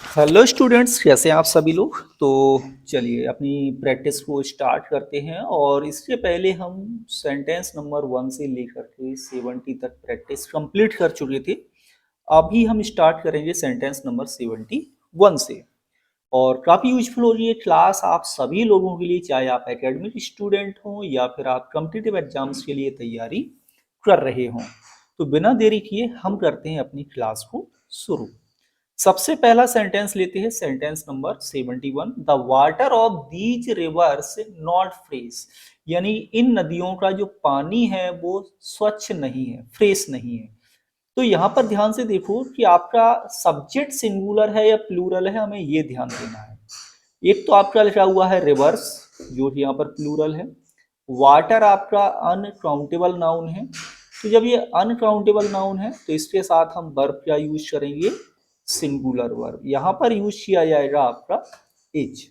Hello students, कैसे हैं आप सभी लोग। तो चलिए अपनी प्रैक्टिस को स्टार्ट करते हैं। और इससे पहले हम सेंटेंस नंबर 1 से लेकर के 70 तक प्रैक्टिस कंप्लीट कर चुके थे। अभी हम स्टार्ट करेंगे सेंटेंस नंबर 71 से। और काफ़ी यूजफुल हो रही है क्लास आप सभी लोगों के लिए, चाहे आप एकेडमिक स्टूडेंट हों या फिर आप कॉम्पिटिटिव एग्जाम्स के लिए तैयारी कर रहे हों। तो बिना देरी किए हम करते हैं अपनी क्लास को शुरू। सबसे पहला सेंटेंस लेते हैं, sentence number 71। The water of these rivers not fresh, यानी इन नदियों का जो पानी है वो स्वच्छ नहीं है, फ्रेश नहीं है। तो यहाँ पर ध्यान से देखो कि आपका सब्जेक्ट सिंगुलर है या प्लूरल है, हमें ये ध्यान देना है। एक तो आपका लिखा हुआ है रिवर्स, जो कि यहाँ पर प्लूरल है। वाटर आपका अनकाउंटेबल नाउन है। तो जब ये अनकाउंटेबल नाउन है तो इसके साथ हम वर्ब क्या यूज करेंगे, सिंगुलर वर्ब। यहां पर यूज किया जाएगा आपका इज।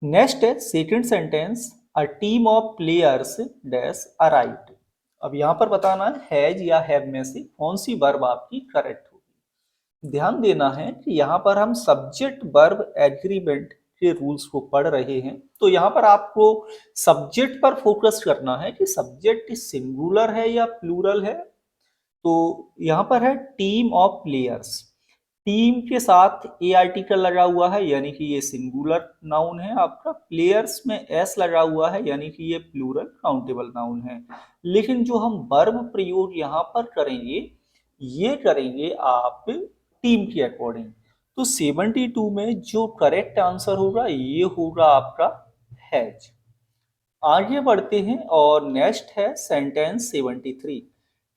नेक्स्ट है second sentence, a team of players dash arrived. अब यहां पर बताना है हैज या हैव में से कौन सी वर्ब आपकी करेक्ट होगी। ध्यान देना है कि यहाँ पर हम सब्जेक्ट वर्ब एग्रीमेंट के रूल्स को पढ़ रहे हैं। तो यहाँ पर आपको सब्जेक्ट पर फोकस करना है कि सब्जेक्ट सिंगुलर है या प्लूरल है। तो यहाँ पर है टीम ऑफ प्लेयर्स। टीम के साथ ए आर्टिकल लगा हुआ है, यानी कि ये सिंगुलर नाउन है आपका। प्लेयर्स में एस लगा हुआ है, यानी कि ये प्लूरल काउंटेबल नाउन है। लेकिन जो हम वर्ब प्रयोग यहाँ पर करेंगे, ये करेंगे आप टीम के अकॉर्डिंग। तो 72 में जो करेक्ट आंसर होगा ये होगा आपका हैज। आगे बढ़ते हैं और नेक्स्ट है सेंटेंस 73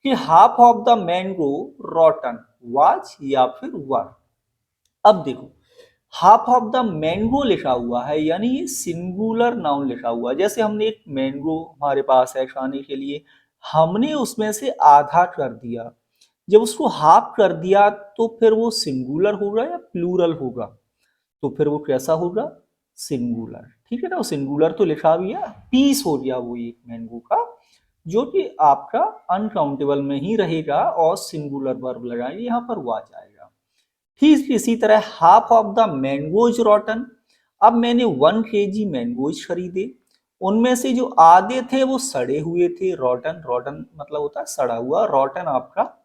कि half of the mango रॉटन was या फिर वर। अब देखो, हाफ ऑफ द मैंगो लिखा हुआ है, यानी ये सिंगुलर नाउन लिखा हुआ है। जैसे हमने एक मैंगो हमारे पास है खाने के लिए, हमने उसमें से आधा कर दिया। जब उसको हाफ कर दिया तो फिर वो सिंगुलर होगा या प्लूरल होगा, तो फिर वो कैसा होगा, सिंगुलर। ठीक है ना, वो सिंगुलर तो लिखा भी है, पीस हो गया वो एक मैंगो का, जो कि आपका अनकाउंटेबल में ही रहेगा और सिंगुलर वर्ब लगाएंगे, यहाँ पर वो आ जाएगा। ठीक इसी तरह हाफ ऑफ द मैंगोज रॉटन। अब मैंने 1 kg मैंगोज खरीदे, उनमें से जो आधे थे वो सड़े हुए थे। रॉटन, रॉटन मतलब होता है सड़ा हुआ, रॉटन आपका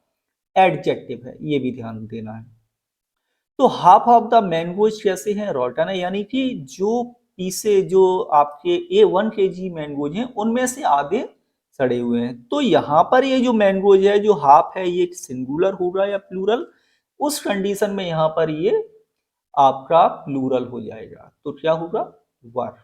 एडजेक्टिव है, ये भी ध्यान देना है। तो हाफ ऑफ द मैंगोज कैसे हैं, रॉटन है, यानी कि जो पीसे जो आपके 1 kg मैंगोज हैं उनमें से आधे सड़े हुए हैं। तो यहाँ पर ये जो मैंगोज है जो हाफ है, ये सिंगुलर होगा या प्लूरल। उस कंडीशन में यहाँ पर ये आपका प्लूरल हो जाएगा, तो क्या होगा, वर।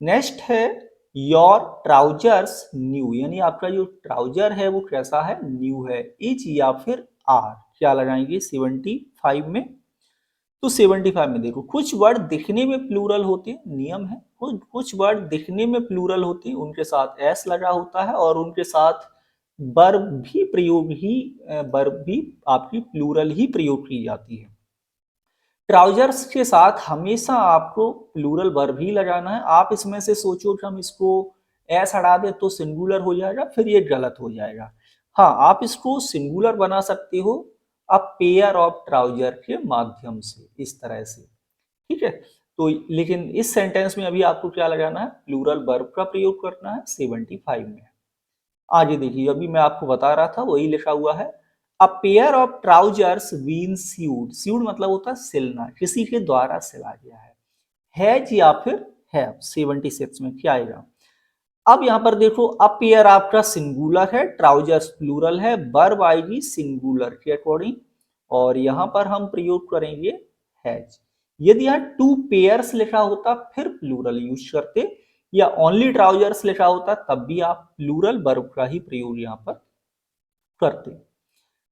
नेक्स्ट है योर ट्राउजर्स न्यू, यानी आपका जो ट्राउजर है वो कैसा है, न्यू है। इज या फिर आर क्या लगाएंगे 75 में। तो 75 में देखो, कुछ वर्ड दिखने में प्लूरल होते हैं, नियम है। कुछ वर्ड दिखने में प्लूरल होते हैं, उनके साथ एस लगा होता है और उनके साथ वर्ब भी आपकी प्लूरल ही प्रयोग की जाती है। ट्राउजर्स के साथ हमेशा आपको प्लूरल वर्ब ही लगाना है। आप इसमें से सोचो कि हम इसको एस हटा दे तो सिंगुलर हो जाएगा, फिर ये गलत हो जाएगा। हाँ, आप इसको सिंगुलर बना सकते हो अ पेयर ऑफ ट्राउजर के माध्यम से, इस तरह से। ठीक है। तो लेकिन इस सेंटेंस में अभी आपको क्या लगाना है, प्लूरल वर्ब का प्रयोग करना है 75 में। आगे देखिए, अभी मैं आपको बता रहा था वही लिखा हुआ है, a pair of trousers been sewed. Sewed मतलब होता है सिलना, किसी के द्वारा सिला गया है। हैज या फिर हैव 76 में क्या आएगा। अब यहां पर देखो, अ पेयर आपका सिंगुलर है, ट्राउजर्स प्लूरल है, वर्ब आएगी सिंगुलर के अकॉर्डिंग, और यहां पर हम प्रयोग करेंगे हैज। यदि यहाँ 2 पेयर्स लिखा होता फिर प्लूरल यूज करते, या ओनली ट्राउजर्स लिखा होता तब भी आप प्लूरल वर्ब का ही प्रयोग यहाँ पर करते।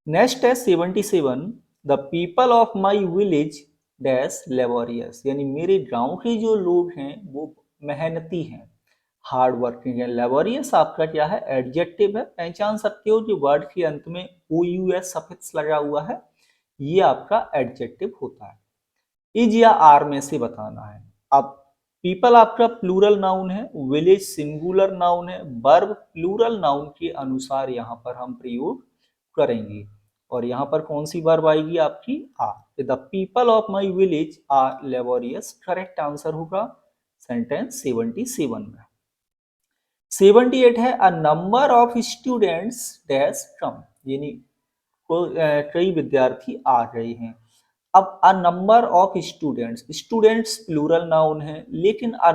नेक्स्ट है 77, the people of my village dash laborious, यानी मेरे गांव के जो लोग हैं वो मेहनती हैं, हार्ड वर्किंग है। लेबोरियस आपका क्या है, एडजेक्टिव है। पहचान सकते हो कि वर्ड के अंत में ओ यू एस सफिक्स लगा हुआ है, ये आपका एडजेक्टिव होता है। इज या आर में से बताना है। अब पीपल आपका प्लूरल नाउन है, विलेज सिंगुलर नाउन है, वर्ब प्लूरल नाउन के अनुसार यहां पर हम प्रयोग करेंगे। और यहाँ पर कौन सी वर्ब आएगी आपकी are. The people of my village are laborious, correct answer होगा सेंटेंस 77 में। 78 है a number of students dash come, यानी कई विद्यार्थी आ रहे हैं। अब a number of students, students plural noun है, लेकिन अ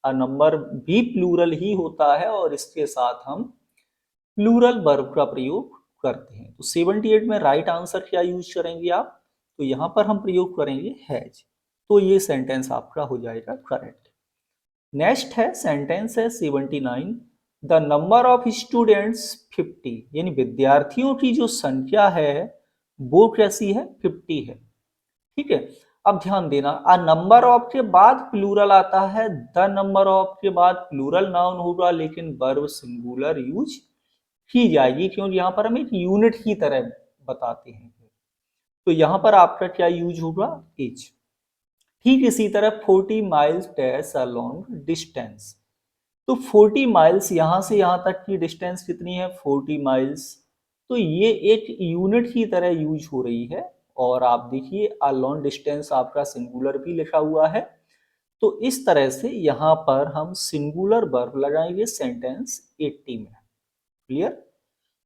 नंबर भी प्लूरल ही होता है और इसके साथ हम प्लूरल वर्ब का प्रयोग करते हैं। तो 78 में राइट आंसर क्या यूज करेंगे आप, तो यहां पर हम प्रयोग करेंगे हैज। तो ये सेंटेंस आपका हो जाएगा करेक्ट। नेक्स्ट है सेंटेंस है 79, द नंबर ऑफ स्टूडेंट्स 50, यानी विद्यार्थियों की जो संख्या है वो कैसी है, 50 है। ठीक है, अब ध्यान देना, अ नंबर ऑफ के बाद प्लूरल आता है, द नंबर ऑफ के बाद प्लूरल नाउन होगा, लेकिन वर्ब सिंगुलर यूज की जाएगी क्योंकि यहाँ पर हम एक यूनिट की तरह बताते हैं। तो यहाँ पर आपका क्या यूज होगा, इज। ठीक इसी तरह 40 miles dash a long distance, तो 40 माइल्स यहाँ से यहाँ तक की डिस्टेंस कितनी है, 40 माइल्स। तो ये एक यूनिट की तरह यूज हो रही है। और आप देखिए अ लॉन्ग डिस्टेंस आपका सिंगुलर भी लिखा हुआ है। तो इस तरह से यहाँ पर हम सिंगुलर वर्ब लगाएंगे सेंटेंस 80 में। क्लियर।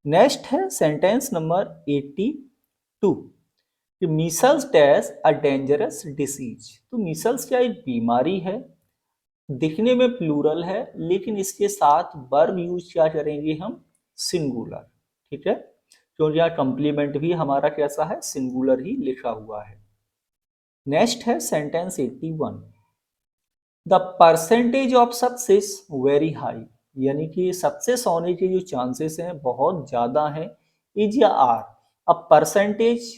नेक्स्ट है सेंटेंस नंबर 82, कि Meselson dash a dangerous disease. तो मीसल्स क्या एक बीमारी है, दिखने में प्लूरल है, लेकिन इसके साथ वर्ब यूज क्या करेंगे हम, सिंगुलर। ठीक है, क्योंकि यहाँ कंप्लीमेंट भी हमारा कैसा है, सिंगुलर ही लिखा हुआ है। नेक्स्ट है sentence 81, the percentage of success very high, यानी कि सक्सेस होने के जो चांसेस हैं बहुत ज्यादा हैं, इज या आर। अब परसेंटेज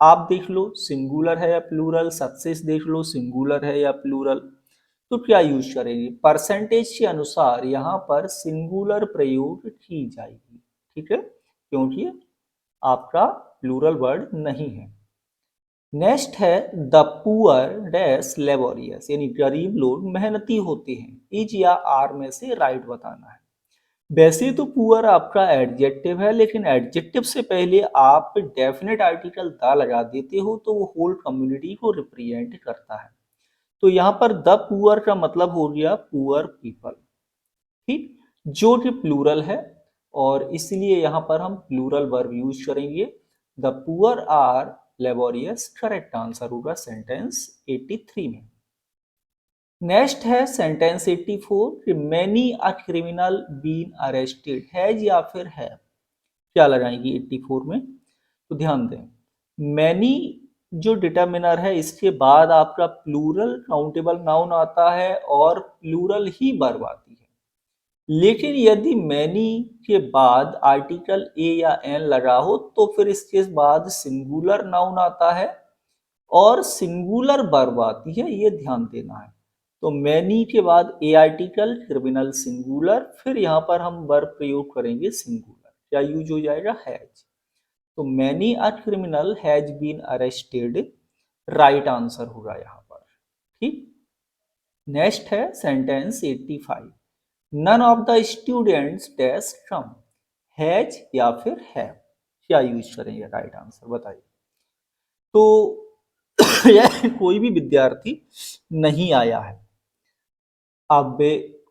आप देख लो सिंगुलर है या प्लूरल, सक्सेस देख लो सिंगुलर है या प्लूरल। तो क्या यूज करेंगे, परसेंटेज के अनुसार यहाँ पर सिंगुलर प्रयोग की जाएगी। ठीक है, क्योंकि आपका प्लूरल वर्ड नहीं है। नेक्स्ट है द पुअर डैश लेबोरियस, यानी गरीब लोग मेहनती होते हैं, इज या आर में से राइट बताना है। वैसे तो पुअर आपका एडजेक्टिव है, लेकिन एडजेक्टिव से पहले आप डेफिनेट आर्टिकल द लगा देते हो तो वो होल कम्युनिटी को रिप्रेजेंट करता है। तो यहाँ पर द पुअर का मतलब हो गया पुअर पीपल, ठीक, जो कि प्लूरल है, और इसलिए यहाँ पर हम प्लूरल वर्ब यूज करेंगे। The poor are laborious, correct answer होगा सेंटेंस 83 में। नेक्स्ट है सेंटेंस 84, कि many a criminal been arrested, has या फिर है, क्या लगाएंगे 84 में, तो ध्यान दें मैनी जो डिटर्मिनर है इसके बाद आपका प्लूरल काउंटेबल नाउन आता है और प्लूरल ही वर्ब आती है। लेकिन यदि मैनी के बाद आर्टिकल ए या एन लगा हो तो फिर इसके बाद सिंगुलर नाउन आता है और सिंगुलर वर्ब आती है, ये ध्यान देना है। तो मैनी के बाद ए आर्टिकल, क्रिमिनल सिंगुलर, फिर यहाँ पर हम वर्ब प्रयोग करेंगे सिंगुलर, क्या यूज हो जाएगा, हैज। तो many a criminal has been arrested, right answer होगा यहाँ पर। ठीक, नेक्स्ट है sentence 85, none of the students dash come, has या फिर हैव, क्या यूज करेंगे, राइट आंसर बताइए। तो कोई भी विद्यार्थी नहीं आया है। अब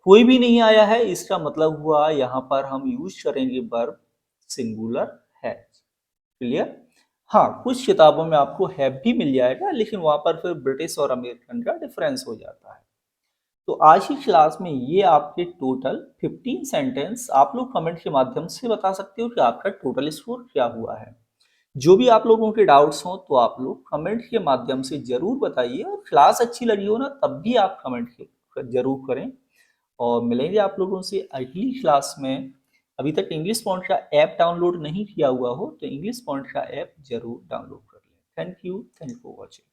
कोई भी नहीं आया है इसका मतलब हुआ यहाँ पर हम यूज करेंगे वर्ब सिंगुलर हैज। क्लियर। हाँ, कुछ किताबों में आपको हैव भी मिल जाएगा, लेकिन वहां पर फिर ब्रिटिश और अमेरिकन का डिफरेंस हो जाता है। तो आज की क्लास में ये आपके टोटल 15 सेंटेंस आप लोग कमेंट के माध्यम से बता सकते हो कि आपका टोटल स्कोर क्या हुआ है। जो भी आप लोगों के डाउट्स हो तो आप लोग कमेंट के माध्यम से जरूर बताइए, और क्लास अच्छी लगी हो ना तब भी आप कमेंट जरूर करें। और मिलेंगे आप लोगों से अगली क्लास में। अभी तक इंग्लिश पॉइंट का ऐप डाउनलोड नहीं किया हुआ हो तो इंग्लिश पॉइंट का ऐप जरूर डाउनलोड कर लें। Thank you for watching.